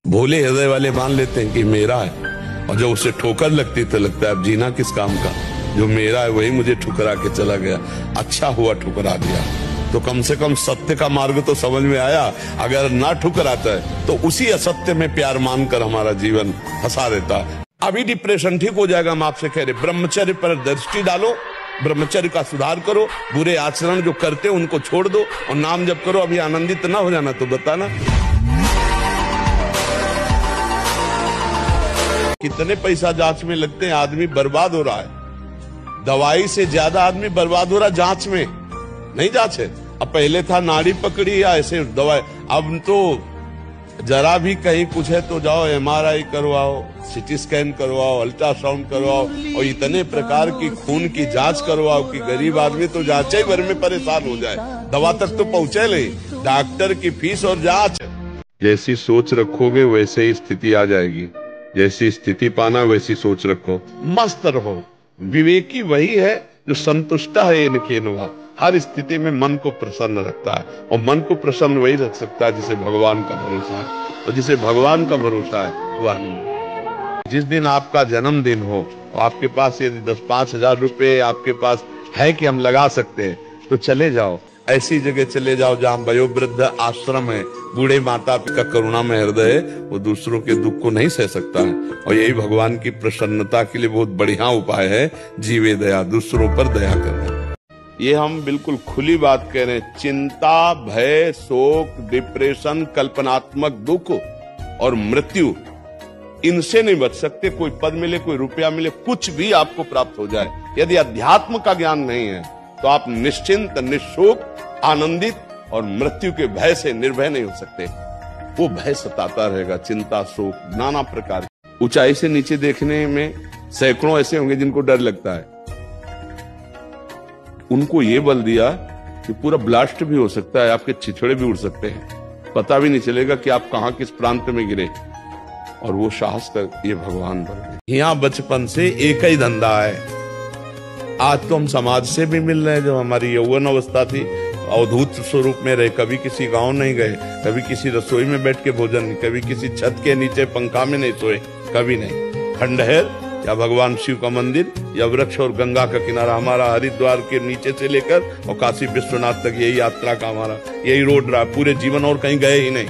भोले हृदय वाले मान लेते हैं कि मेरा है, और जब उसे ठोकर लगती तो लगता है अब जीना किस काम का, जो मेरा है वही मुझे ठुकरा के चला गया, अच्छा हुआ ठुकरा दिया। तो कम से कम सत्य का मार्ग तो समझ में आया। अगर ना ठुकराता है तो उसी असत्य में प्यार मानकर हमारा जीवन फंसा देता है। अभी डिप्रेशन ठीक हो जाएगा, हम आपसे कह रहे ब्रह्मचर्य पर दृष्टि डालो, ब्रह्मचर्य का सुधार करो, बुरे आचरण जो करते उनको छोड़ दो और नाम जप करो। अभी आनंदित ना हो जाना तो बताना। कितने पैसा जांच में लगते हैं, आदमी बर्बाद हो रहा है। दवाई से ज्यादा आदमी बर्बाद हो रहा है जांच में, नहीं जांच है। अब पहले था नाड़ी पकड़ी या ऐसे दवाई, अब तो जरा भी कहीं कुछ है तो जाओ एमआरआई करवाओ, सीटी स्कैन करवाओ, अल्ट्रासाउंड करवाओ और इतने प्रकार की खून की जांच करवाओ कि गरीब आदमी तो जांच ही भर में परेशान हो जाए, दवा तक तो पहुंचे नहीं, डॉक्टर की फीस और जांच। जैसी सोच रखोगे वैसे ही स्थिति आ जाएगी, जैसी स्थिति पाना वैसी सोच रखो, मस्त रहो। विवेकी वही है जो संतुष्ट है इनके नुआ, हर स्थिति में मन को प्रसन्न रखता है, और मन को प्रसन्न वही रख सकता है जिसे भगवान का भरोसा है, और जिसे भगवान का भरोसा है वह। जिस दिन आपका जन्मदिन हो और आपके पास यदि 10-5 हजार रुपए आपके पास है कि हम लगा सकते हैं तो चले जाओ, ऐसी जगह चले जाओ जहाँ वयोवृद्ध आश्रम है, बूढ़े माता पिता का करुणा में हृदय है, वो दूसरों के दुख को नहीं सह सकता है। और यही भगवान की प्रसन्नता के लिए बहुत बढ़िया उपाय है, जीवे दया, दूसरों पर दया करना। ये हम बिल्कुल खुली बात कह रहे हैं। चिंता, भय, शोक, डिप्रेशन, कल्पनात्मक दुख और मृत्यु, इनसे नहीं बच सकते। कोई पद मिले, कोई रुपया मिले, कुछ भी आपको प्राप्त हो जाए, यदि अध्यात्म का ज्ञान नहीं है तो आप निश्चिंत, निशोक, आनंदित और मृत्यु के भय से निर्भय नहीं हो सकते। वो भय सताता रहेगा, चिंता, शोक, नाना प्रकार। ऊंचाई से नीचे देखने में सैकड़ों ऐसे होंगे जिनको डर लगता है। उनको ये बल दिया कि पूरा ब्लास्ट भी हो सकता है, आपके छिछड़े भी उड़ सकते हैं, पता भी नहीं चलेगा कि आप कहां किस प्रांत में गिरे। और वो साहस कर ये भगवान बल दे। यहाँ बचपन से एक ही धंधा है। आज तो हम समाज से भी मिल रहे हैं। जब हमारी यौवन अवस्था थी, अवधूत स्वरूप में रहे, कभी किसी गांव नहीं गए, कभी किसी रसोई में बैठ के भोजन नहीं, कभी किसी छत के नीचे पंखा में नहीं सोए, कभी नहीं। खंडहर या भगवान शिव का मंदिर या वृक्ष और गंगा का किनारा, हमारा हरिद्वार के नीचे से लेकर और काशी विश्वनाथ तक यही यात्रा का हमारा यही रोड रहा, पूरे जीवन और कहीं गए ही नहीं।